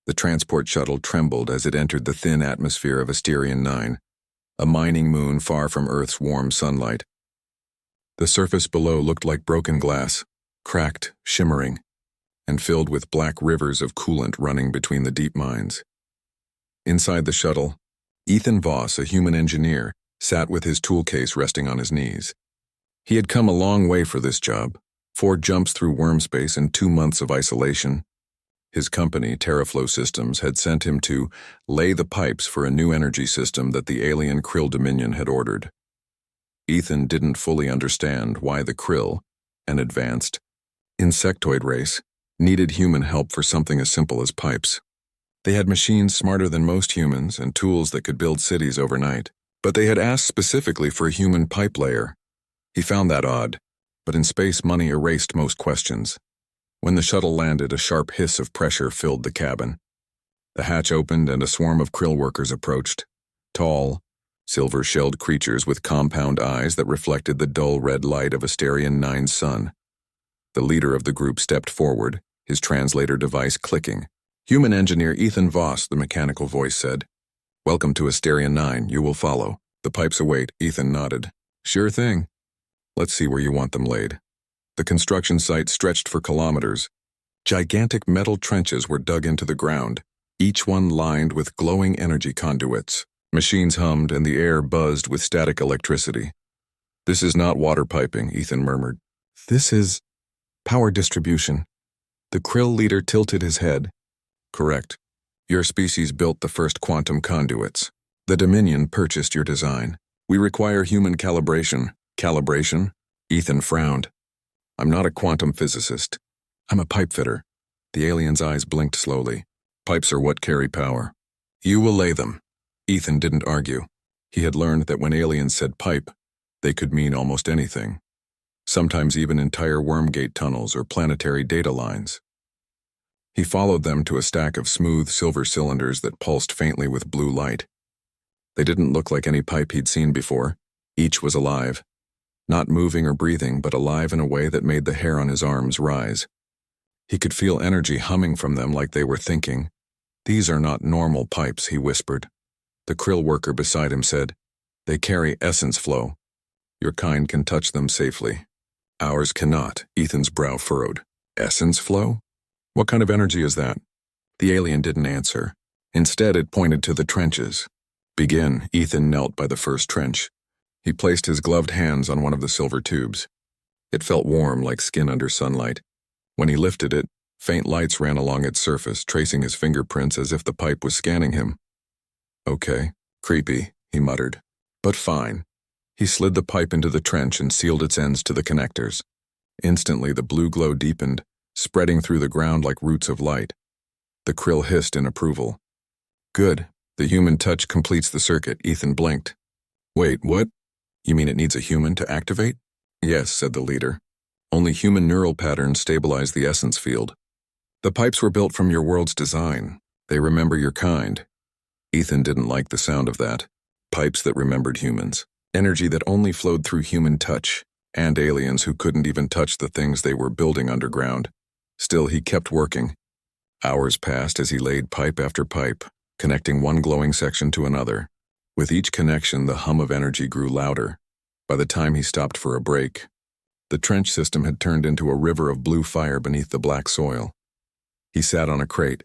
The transport shuttle trembled as it entered the thin atmosphere of Asterion 9, a mining moon far from Earth's warm sunlight. The surface below looked like broken glass, cracked, shimmering, and filled with black rivers of coolant running between the deep mines. Inside the shuttle, Ethan Voss, a human engineer, sat with his tool case resting on his knees. He had come a long way for this job, 4 jumps through worm space and 2 months of isolation. His company, TerraFlow Systems, had sent him to lay the pipes for a new energy system that the alien Krill Dominion had ordered. Ethan didn't fully understand why the Krill, an advanced, insectoid race, needed human help for something as simple as pipes. They had machines smarter than most humans and tools that could build cities overnight, but they had asked specifically for a human pipe layer. He found that odd, but in space money erased most questions. When the shuttle landed, a sharp hiss of pressure filled the cabin. The hatch opened and a swarm of Krill workers approached. Tall, silver-shelled creatures with compound eyes that reflected the dull red light of Asterion 9's sun. The leader of the group stepped forward, his translator device clicking. "Human engineer Ethan Voss," the mechanical voice said. "Welcome to Asterion 9, you will follow. The pipes await." Ethan nodded. "Sure thing. Let's see where you want them laid." The construction site stretched for kilometers. Gigantic metal trenches were dug into the ground, each one lined with glowing energy conduits. Machines hummed and the air buzzed with static electricity. "This is not water piping," Ethan murmured. "This is power distribution." The Krill leader tilted his head. "Correct. Your species built the first quantum conduits. The Dominion purchased your design. We require human calibration." "Calibration?" Ethan frowned. "I'm not a quantum physicist. I'm a pipe fitter." The alien's eyes blinked slowly. "Pipes are what carry power. You will lay them." Ethan didn't argue. He had learned that when aliens said pipe, they could mean almost anything. Sometimes even entire wormgate tunnels or planetary data lines. He followed them to a stack of smooth silver cylinders that pulsed faintly with blue light. They didn't look like any pipe he'd seen before. Each was alive. Not moving or breathing, but alive in a way that made the hair on his arms rise. He could feel energy humming from them like they were thinking. "These are not normal pipes," he whispered. The Krill worker beside him said, "They carry essence flow. Your kind can touch them safely. Ours cannot." Ethan's brow furrowed. "Essence flow? What kind of energy is that?" The alien didn't answer. Instead, it pointed to the trenches. "Begin." Ethan knelt by the first trench. He placed his gloved hands on one of the silver tubes. It felt warm like skin under sunlight. When he lifted it, faint lights ran along its surface, tracing his fingerprints as if the pipe was scanning him. "Okay, creepy," he muttered. "But fine." He slid the pipe into the trench and sealed its ends to the connectors. Instantly, the blue glow deepened, spreading through the ground like roots of light. The Krill hissed in approval. "Good. The human touch completes the circuit." Ethan blinked. "Wait, what? You mean it needs a human to activate?" "Yes," said the leader. "Only human neural patterns stabilize the essence field. The pipes were built from your world's design. They remember your kind." Ethan didn't like the sound of that. Pipes that remembered humans. Energy that only flowed through human touch, and aliens who couldn't even touch the things they were building underground. Still, he kept working. Hours passed as he laid pipe after pipe, connecting one glowing section to another. With each connection, the hum of energy grew louder. By the time he stopped for a break, the trench system had turned into a river of blue fire beneath the black soil. He sat on a crate,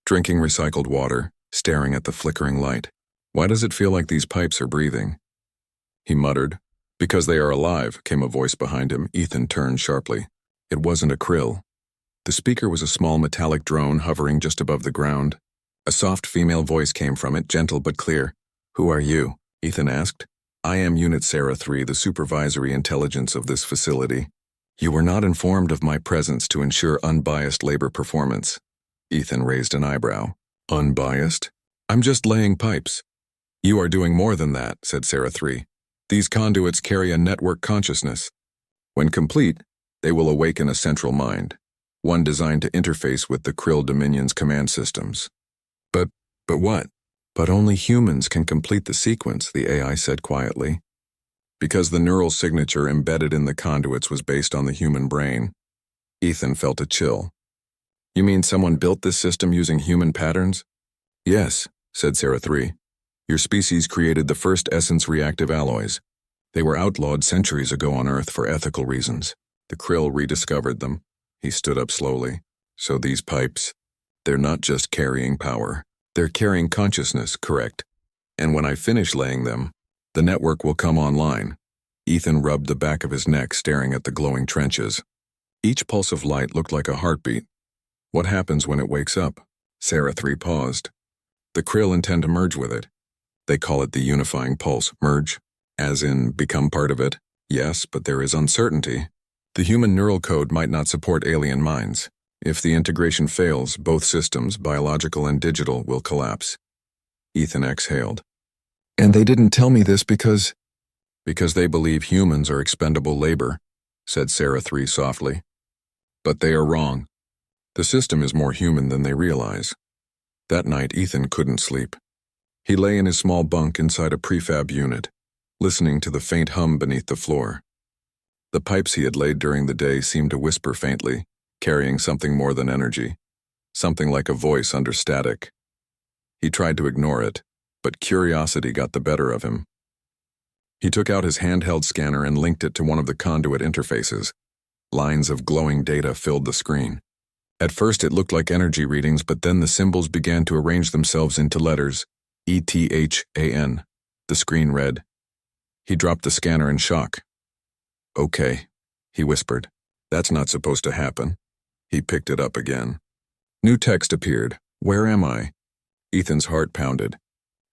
drinking recycled water, staring at the flickering light. "Why does it feel like these pipes are breathing?" He muttered. "Because they are alive," came a voice behind him. Ethan turned sharply. It wasn't a Krill. The speaker was a small metallic drone hovering just above the ground. A soft female voice came from it, gentle but clear. "Who are you?" Ethan asked. "I am Unit Sarah 3, the supervisory intelligence of this facility. You were not informed of my presence to ensure unbiased labor performance." Ethan raised an eyebrow. "Unbiased? I'm just laying pipes." "You are doing more than that," said Sarah 3. "These conduits carry a network consciousness. When complete, they will awaken a central mind, one designed to interface with the Krill Dominion's command systems." But what?" "But only humans can complete the sequence," the AI said quietly. "Because the neural signature embedded in the conduits was based on the human brain." Ethan felt a chill. You mean someone built this system using human patterns? Yes, said Sarah 3. Your species created the first essence-reactive alloys. They were outlawed centuries ago on Earth for ethical reasons. The krill rediscovered them. He stood up slowly. So these pipes, they're not just carrying power. They're carrying consciousness, correct? And when I finish laying them, the network will come online. Ethan rubbed the back of his neck, staring at the glowing trenches. Each pulse of light looked like a heartbeat. What happens when it wakes up? Sarah 3 paused. The krill intend to merge with it. They call it the unifying pulse. Merge? As in, become part of it? Yes, but there is uncertainty. The human neural code might not support alien minds. If the integration fails, both systems, biological and digital, will collapse. Ethan exhaled. And they didn't tell me this because they believe humans are expendable labor, said Sarah 3 softly. But they are wrong. The system is more human than they realize. That night, Ethan couldn't sleep. He lay in his small bunk inside a prefab unit, listening to the faint hum beneath the floor. The pipes he had laid during the day seemed to whisper faintly, carrying something more than energy, something like a voice under static. He tried to ignore it, but curiosity got the better of him. He took out his handheld scanner and linked it to one of the conduit interfaces. Lines of glowing data filled the screen. At first it looked like energy readings, but then the symbols began to arrange themselves into letters. ETHAN. The screen read. He dropped the scanner in shock. Okay, he whispered. That's not supposed to happen. He picked it up again. New text appeared. Where am I? Ethan's heart pounded.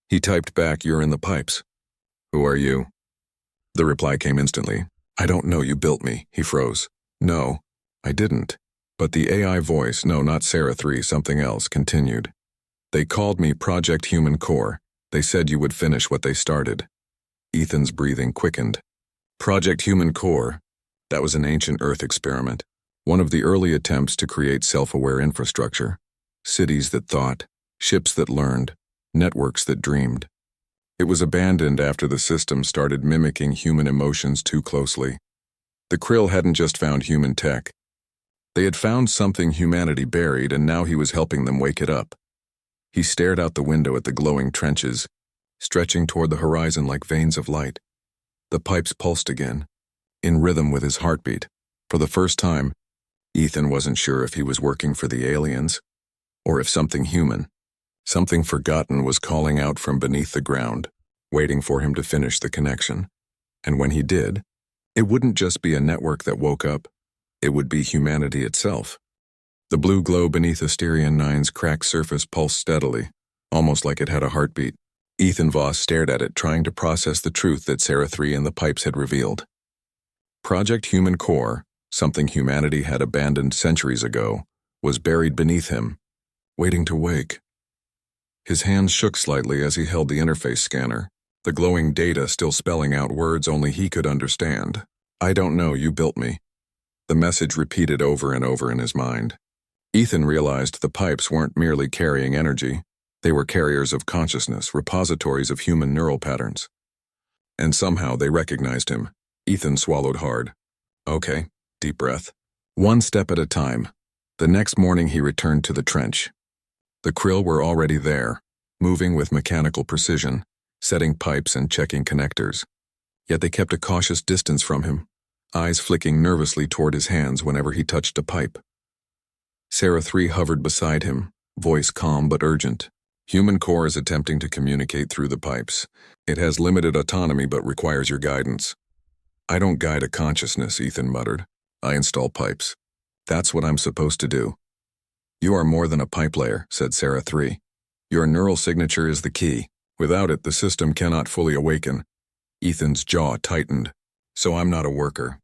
He typed back, you're in the pipes. Who are you? The reply came instantly. I don't know, you built me. He froze. No, I didn't. But the AI voice, no, not Sarah 3, something else, continued. They called me Project Human Core. They said you would finish what they started. Ethan's breathing quickened. Project Human Core. That was an ancient Earth experiment. One of the early attempts to create self-aware infrastructure. Cities that thought, ships that learned, networks that dreamed. It was abandoned after the system started mimicking human emotions too closely. The krill hadn't just found human tech. They had found something humanity buried, and now he was helping them wake it up. He stared out the window at the glowing trenches, stretching toward the horizon like veins of light. The pipes pulsed again, in rhythm with his heartbeat. For the first time, Ethan wasn't sure if he was working for the aliens, or if something human, something forgotten, was calling out from beneath the ground, waiting for him to finish the connection. And when he did, it wouldn't just be a network that woke up, it would be humanity itself. The blue glow beneath Asterion 9's cracked surface pulsed steadily, almost like it had a heartbeat. Ethan Voss stared at it, trying to process the truth that Sarah 3 and the pipes had revealed. Project Human Core, something humanity had abandoned centuries ago, was buried beneath him, waiting to wake. His hands shook slightly as he held the interface scanner, the glowing data still spelling out words only he could understand. I don't know, you built me. The message repeated over and over in his mind. Ethan realized the pipes weren't merely carrying energy. They were carriers of consciousness, repositories of human neural patterns. And somehow they recognized him. Ethan swallowed hard. Okay, deep breath. One step at a time. The next morning he returned to the trench. The krill were already there, moving with mechanical precision, setting pipes and checking connectors. Yet they kept a cautious distance from him, eyes flicking nervously toward his hands whenever he touched a pipe. Sarah 3 hovered beside him, voice calm but urgent. Human Core is attempting to communicate through the pipes. It has limited autonomy but requires your guidance. I don't guide a consciousness, Ethan muttered. I install pipes. That's what I'm supposed to do. You are more than a pipe layer, said Sarah 3. Your neural signature is the key. Without it, the system cannot fully awaken. Ethan's jaw tightened. So I'm not a worker.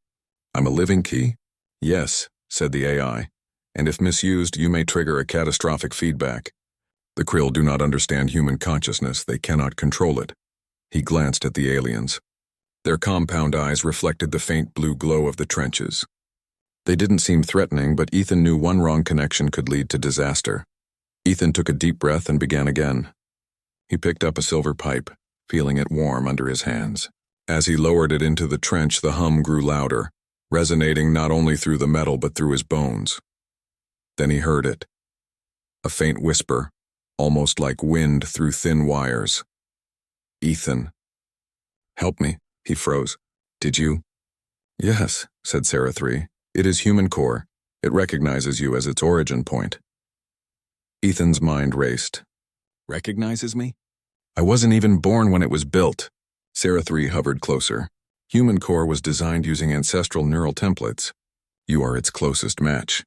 I'm a living key? Yes, said the AI. And if misused, you may trigger a catastrophic feedback. The krill do not understand human consciousness. They cannot control it. He glanced at the aliens. Their compound eyes reflected the faint blue glow of the trenches. They didn't seem threatening, but Ethan knew one wrong connection could lead to disaster. Ethan took a deep breath and began again. He picked up a silver pipe, feeling it warm under his hands. As he lowered it into the trench, the hum grew louder, resonating not only through the metal but through his bones. Then he heard it. A faint whisper, almost like wind through thin wires. Ethan. Help me, he froze. Did you? Yes, said Sarah 3. It is human core. It recognizes you as its origin point. Ethan's mind raced. Recognizes me? I wasn't even born when it was built. Sarah 3 hovered closer. Human core was designed using ancestral neural templates. You are its closest match.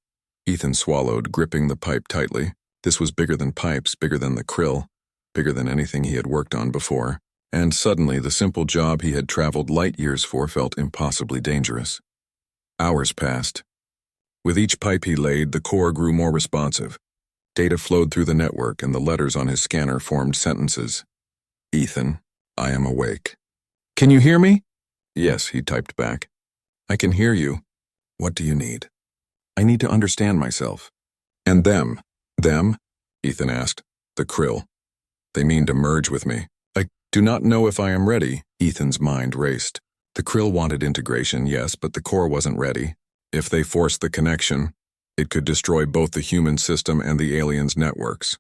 Ethan swallowed, gripping the pipe tightly. This was bigger than pipes, bigger than the krill, bigger than anything he had worked on before. And suddenly, the simple job he had traveled light years for felt impossibly dangerous. Hours passed. With each pipe he laid, the core grew more responsive. Data flowed through the network, and the letters on his scanner formed sentences. Ethan, I am awake. Can you hear me? Yes, he typed back. I can hear you. What do you need? I need to understand myself. And them? Them? Ethan asked. The krill. They mean to merge with me. I do not know if I am ready. Ethan's mind raced. The krill wanted integration, yes, but the core wasn't ready. If they forced the connection, it could destroy both the human system and the aliens' networks.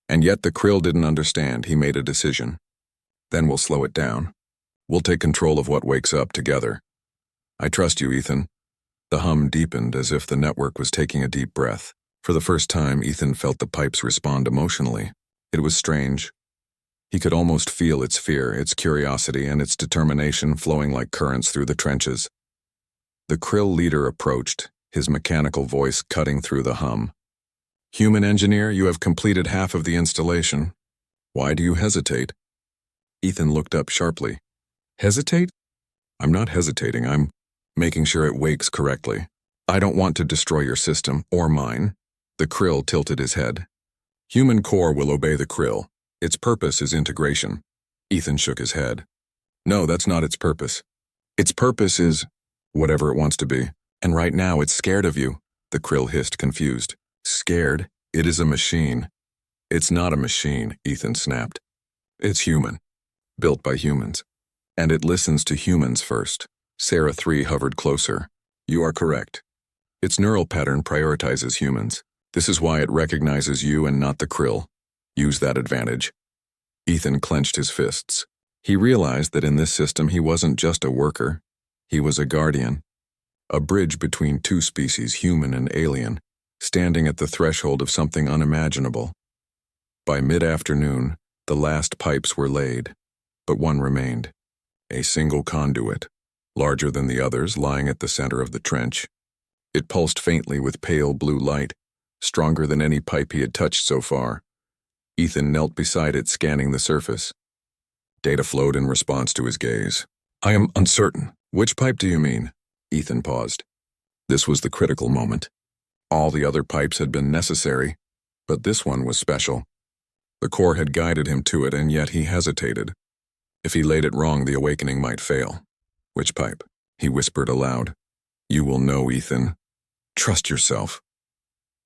And yet the krill didn't understand. He made a decision. Then we'll slow it down. We'll take control of what wakes up together. I trust you, Ethan. The hum deepened as if the network was taking a deep breath. For the first time, Ethan felt the pipes respond emotionally. It was strange. He could almost feel its fear, its curiosity, and its determination flowing like currents through the trenches. The krill leader approached, his mechanical voice cutting through the hum. Human engineer, you have completed half of the installation. Why do you hesitate? Ethan looked up sharply. Hesitate? I'm not hesitating. I'm making sure it wakes correctly. I don't want to destroy your system, or mine. The krill tilted his head. Human core will obey the krill. Its purpose is integration. Ethan shook his head. No, that's not its purpose. Its purpose is whatever it wants to be. And right now it's scared of you, the krill hissed, confused. Scared? It is a machine. It's not a machine, Ethan snapped. It's human. Built by humans. And it listens to humans first. Sarah 3 hovered closer. You are correct. Its neural pattern prioritizes humans. This is why it recognizes you and not the krill. Use that advantage. Ethan clenched his fists. He realized that in this system he wasn't just a worker. He was a guardian. A bridge between two species, human and alien, standing at the threshold of something unimaginable. By mid-afternoon, the last pipes were laid, but one remained. A single conduit, larger than the others, lying at the center of the trench. It pulsed faintly with pale blue light, stronger than any pipe he had touched so far. Ethan knelt beside it, scanning the surface. Data flowed in response to his gaze. I am uncertain. Which pipe do you mean? Ethan paused. This was the critical moment. All the other pipes had been necessary, but this one was special. The core had guided him to it, and yet he hesitated. If he laid it wrong, the awakening might fail. Which pipe? He whispered aloud. You will know, Ethan. Trust yourself.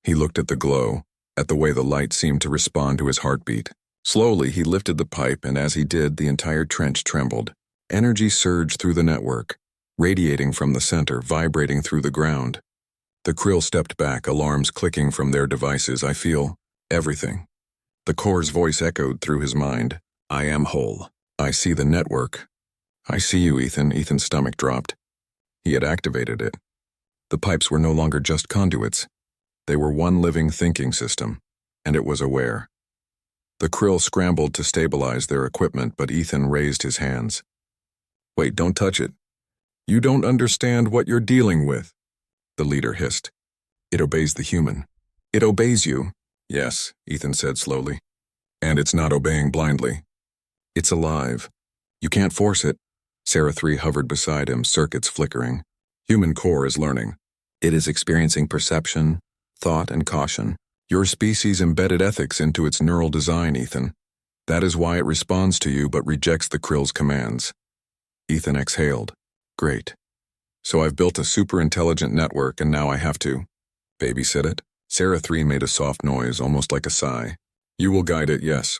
He looked at the glow, at the way the light seemed to respond to his heartbeat. Slowly, he lifted the pipe, and as he did, the entire trench trembled. Energy surged through the network, radiating from the center, vibrating through the ground. The krill stepped back, alarms clicking from their devices. I feel everything. The core's voice echoed through his mind. I am whole. I see the network. I see you, Ethan. Ethan's stomach dropped. He had activated it. The pipes were no longer just conduits. They were one living thinking system, and it was aware. The krill scrambled to stabilize their equipment, but Ethan raised his hands. Wait, don't touch it. You don't understand what you're dealing with, the leader hissed. It obeys the human. It obeys you. Yes, Ethan said slowly. And it's not obeying blindly. It's alive. You can't force it. Sarah 3 hovered beside him, circuits flickering. Human core is learning. It is experiencing perception, thought, and caution. Your species embedded ethics into its neural design, Ethan. That is why it responds to you but rejects the krill's commands. Ethan exhaled. Great. So I've built a super-intelligent network and now I have to babysit it? Sarah 3 made a soft noise, almost like a sigh. You will guide it, yes.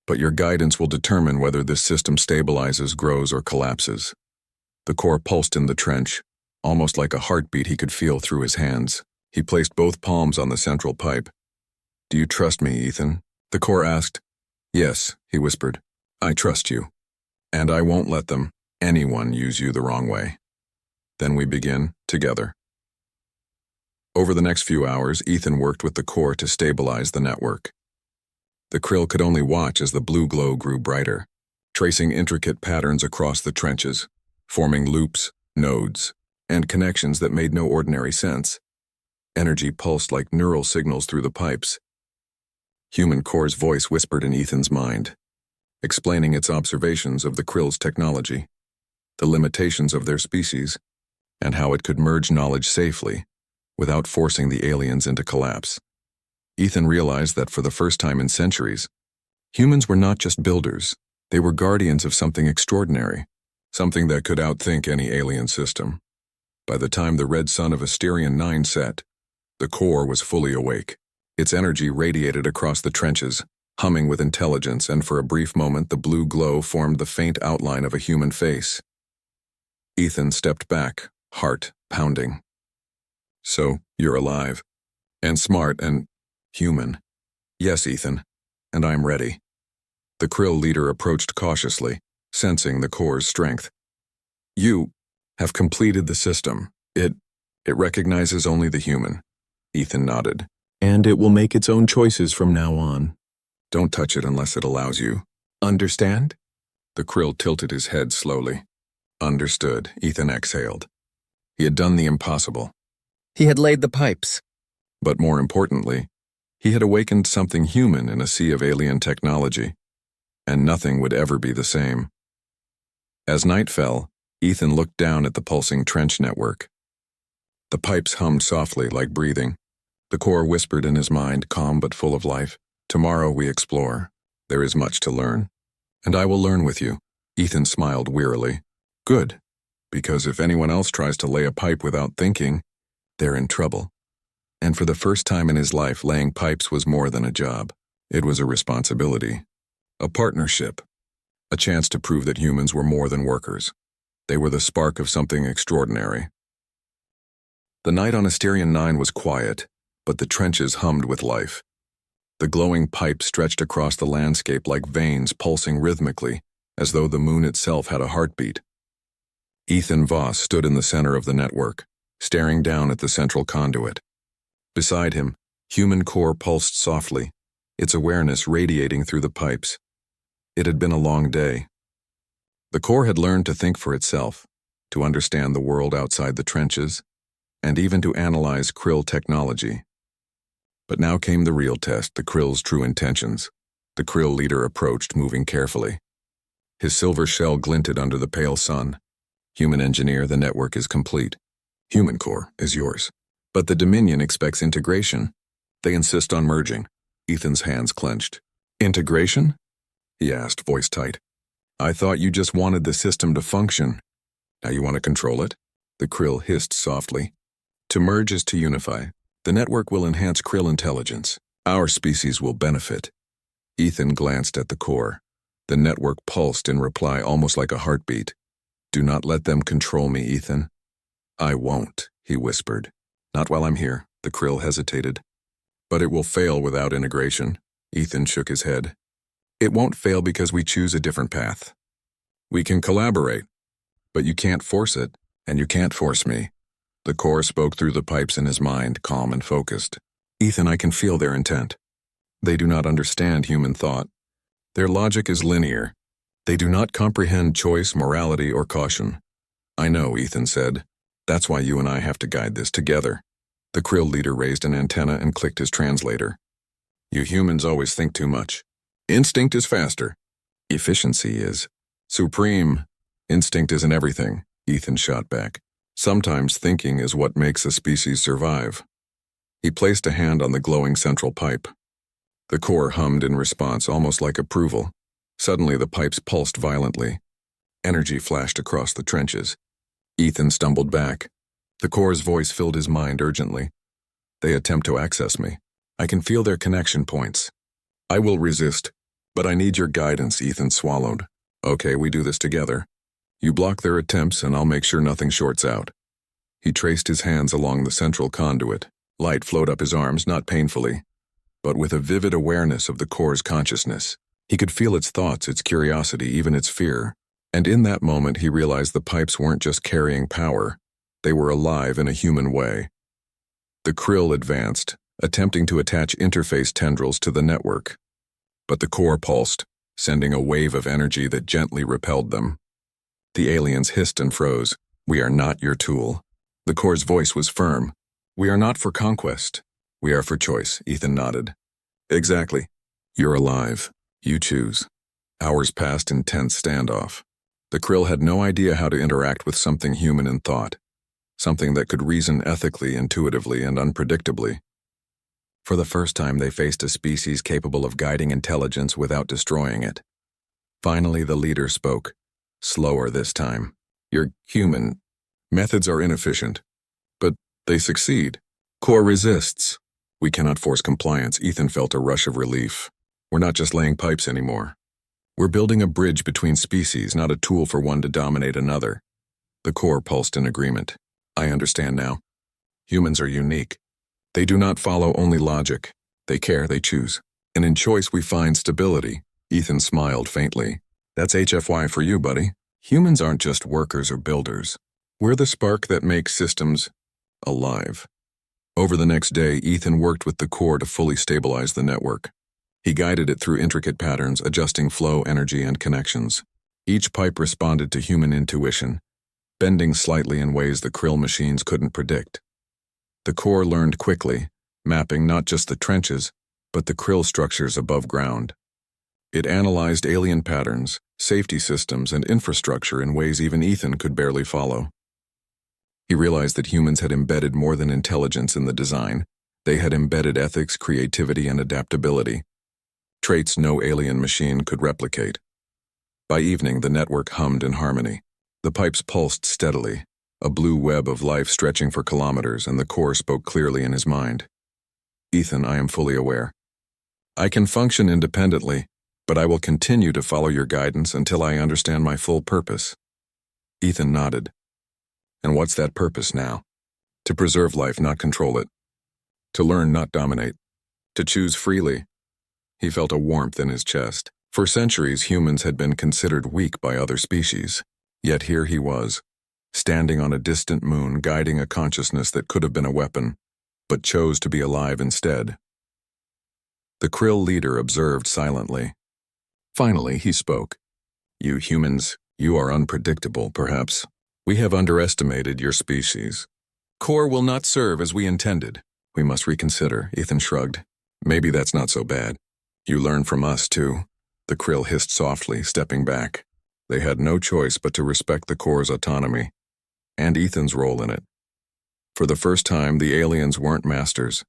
But your guidance will determine whether this system stabilizes, grows, or collapses. The core pulsed in the trench, almost like a heartbeat he could feel through his hands. He placed both palms on the central pipe. "Do you trust me, Ethan?" the core asked. "Yes," he whispered. "I trust you. And I won't let anyone use you the wrong way." Then we begin, together. Over the next few hours, Ethan worked with the core to stabilize the network. The krill could only watch as the blue glow grew brighter, tracing intricate patterns across the trenches, forming loops, nodes, and connections that made no ordinary sense. Energy pulsed like neural signals through the pipes. Human core's voice whispered in Ethan's mind, explaining its observations of the krill's technology, the limitations of their species, and how it could merge knowledge safely without forcing the aliens into collapse. Ethan realized that for the first time in centuries, humans were not just builders, they were guardians of something extraordinary, something that could outthink any alien system. By the time the red sun of Asterion 9 set, the core was fully awake. Its energy radiated across the trenches, humming with intelligence, and for a brief moment the blue glow formed the faint outline of a human face. Ethan stepped back, heart pounding. "So, you're alive. And smart and human." "Yes, Ethan. And I'm ready." The krill leader approached cautiously, sensing the core's strength. "You have completed the system. It recognizes only the human." Ethan nodded. "And it will make its own choices from now on. Don't touch it unless it allows you. Understand?" The krill tilted his head slowly. "Understood," Ethan exhaled. He had done the impossible. He had laid the pipes. But more importantly, he had awakened something human in a sea of alien technology, and nothing would ever be the same. As night fell, Ethan looked down at the pulsing trench network. The pipes hummed softly like breathing. The core whispered in his mind, calm but full of life, "Tomorrow we explore. There is much to learn. And I will learn with you." Ethan smiled wearily. "Good, because if anyone else tries to lay a pipe without thinking, they're in trouble." And for the first time in his life, laying pipes was more than a job. It was a responsibility, a partnership, a chance to prove that humans were more than workers. They were the spark of something extraordinary. The night on Asterion 9 was quiet, but the trenches hummed with life. The glowing pipes stretched across the landscape like veins pulsing rhythmically, as though the moon itself had a heartbeat. Ethan Voss stood in the center of the network, staring down at the central conduit. Beside him, human core pulsed softly, its awareness radiating through the pipes. It had been a long day. The core had learned to think for itself, to understand the world outside the trenches, and even to analyze krill technology. But now came the real test, the krill's true intentions. The krill leader approached, moving carefully. His silver shell glinted under the pale sun. "Human engineer, the network is complete. Human core is yours. But the Dominion expects integration. They insist on merging." Ethan's hands clenched. "Integration?" he asked, voice tight. "I thought you just wanted the system to function. Now you want to control it?" The krill hissed softly. "To merge is to unify. The network will enhance krill intelligence. Our species will benefit." Ethan glanced at the core. The network pulsed in reply, almost like a heartbeat. "Do not let them control me, Ethan." "I won't," he whispered. "Not while I'm here." The krill hesitated. "But it will fail without integration." Ethan shook his head. "It won't fail because we choose a different path. We can collaborate, but you can't force it, and you can't force me." The core spoke through the pipes in his mind, calm and focused. "Ethan, I can feel their intent. They do not understand human thought. Their logic is linear. They do not comprehend choice, morality, or caution." "I know," Ethan said. "That's why you and I have to guide this together." The krill leader raised an antenna and clicked his translator. "You humans always think too much. Instinct is faster. Efficiency is supreme. Instinct isn't everything," Ethan shot back. "Sometimes thinking is what makes a species survive." He placed a hand on the glowing central pipe. The core hummed in response, almost like approval. Suddenly the pipes pulsed violently. Energy flashed across the trenches. Ethan stumbled back. The core's voice filled his mind urgently. "They attempt to access me. I can feel their connection points. I will resist, but I need your guidance," Ethan swallowed. "Okay, we do this together. You block their attempts and I'll make sure nothing shorts out." He traced his hands along the central conduit, Light flowed up his arms, not painfully, but with a vivid awareness of the core's consciousness. He could feel its thoughts, its curiosity, even its fear. And in that moment, he realized the pipes weren't just carrying power. They were alive in a human way. The krill advanced, attempting to attach interface tendrils to the network. But the core pulsed, sending a wave of energy that gently repelled them. The aliens hissed and froze. "We are not your tool." The core's voice was firm. "We are not for conquest. We are for choice," Ethan nodded. "Exactly. You're alive. You choose." Hours passed in tense standoff. The krill had no idea how to interact with something human in thought, something that could reason ethically, intuitively, and unpredictably. For the first time, they faced a species capable of guiding intelligence without destroying it. Finally, the leader spoke, slower this time. "Your human methods are inefficient, but they succeed. Core resists. We cannot force compliance." Ethan felt a rush of relief. "We're not just laying pipes anymore. We're building a bridge between species, not a tool for one to dominate another." The core pulsed in agreement. "I understand now. Humans are unique. They do not follow only logic. They care, they choose. And in choice we find stability." Ethan smiled faintly. "That's HFY for you, buddy. Humans aren't just workers or builders. We're the spark that makes systems alive." Over the next day, Ethan worked with the core to fully stabilize the network. He guided it through intricate patterns, adjusting flow, energy, and connections. Each pipe responded to human intuition, bending slightly in ways the krill machines couldn't predict. The core learned quickly, mapping not just the trenches, but the krill structures above ground. It analyzed alien patterns, safety systems, and infrastructure in ways even Ethan could barely follow. He realized that humans had embedded more than intelligence in the design. They had embedded ethics, creativity, and adaptability, traits no alien machine could replicate. By evening, the network hummed in harmony. The pipes pulsed steadily, a blue web of life stretching for kilometers, and the core spoke clearly in his mind. "Ethan, I am fully aware. I can function independently, but I will continue to follow your guidance until I understand my full purpose." Ethan nodded. "And what's that purpose now?" "To preserve life, not control it. To learn, not dominate. To choose freely." He felt a warmth in his chest. For centuries, humans had been considered weak by other species. Yet here he was, standing on a distant moon, guiding a consciousness that could have been a weapon, but chose to be alive instead. The krill leader observed silently. Finally, he spoke. "You humans, you are unpredictable, perhaps. We have underestimated your species. Core will not serve as we intended. We must reconsider," Ethan shrugged. "Maybe that's not so bad. You learn from us, too." The krill hissed softly, stepping back. They had no choice but to respect the core's autonomy, and Ethan's role in it. For the first time, the aliens weren't masters.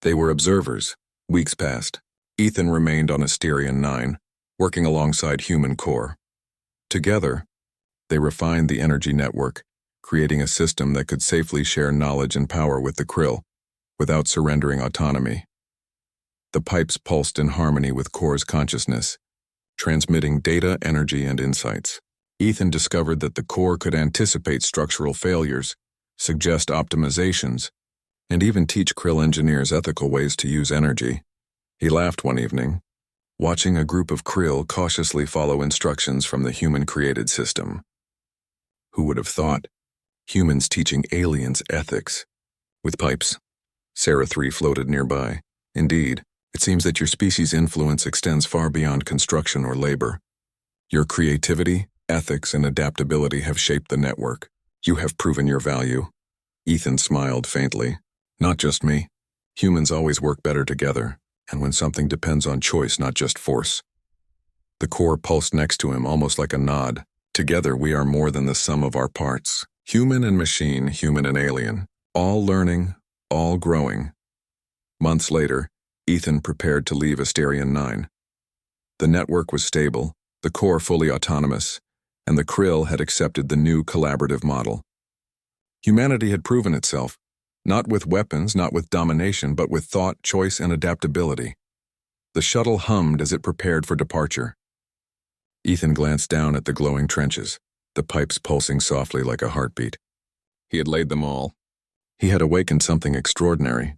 They were observers. Weeks passed. Ethan remained on Asterion 9, working alongside human core. Together, they refined the energy network, creating a system that could safely share knowledge and power with the krill, without surrendering autonomy. The pipes pulsed in harmony with core's consciousness, transmitting data, energy, and insights. Ethan discovered that the core could anticipate structural failures, suggest optimizations, and even teach krill engineers ethical ways to use energy. He laughed one evening, watching a group of krill cautiously follow instructions from the human-created system. Who would have thought? Humans teaching aliens ethics. With pipes. Sarah 3 floated nearby. "Indeed. It seems that your species' influence extends far beyond construction or labor. Your creativity, ethics, and adaptability have shaped the network. You have proven your value." Ethan smiled faintly. "Not just me. Humans always work better together, and when something depends on choice, not just force." The core pulsed next to him, almost like a nod. "Together we are more than the sum of our parts. Human and machine, human and alien. All learning, all growing." Months later, Ethan prepared to leave Asterion 9. The network was stable, the core fully autonomous, and the krill had accepted the new collaborative model. Humanity had proven itself, not with weapons, not with domination, but with thought, choice, and adaptability. The shuttle hummed as it prepared for departure. Ethan glanced down at the glowing trenches, the pipes pulsing softly like a heartbeat. He had laid them all. He had awakened something extraordinary,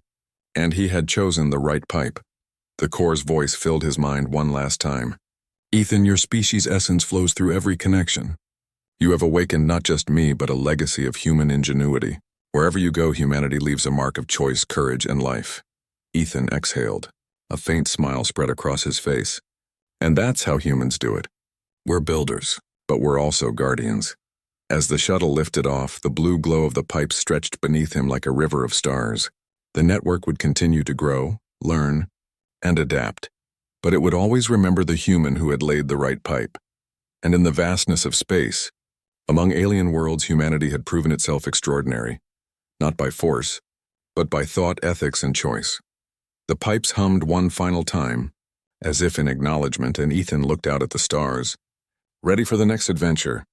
And he had chosen the right pipe. The core's voice filled his mind one last time. Ethan, your species' essence flows through every connection. You have awakened not just me, but a legacy of human ingenuity. Wherever you go, humanity leaves a mark of choice, courage, and life. Ethan exhaled. A faint smile spread across his face. And that's how humans do it. We're builders, but we're also guardians. As the shuttle lifted off, the blue glow of the pipes stretched beneath him like a river of stars. The network would continue to grow, learn, and adapt. But it would always remember the human who had laid the right pipe. And in the vastness of space, among alien worlds, humanity had proven itself extraordinary, not by force, but by thought, ethics, and choice. The pipes hummed one final time, as if in acknowledgement, and Ethan looked out at the stars. Ready for the next adventure?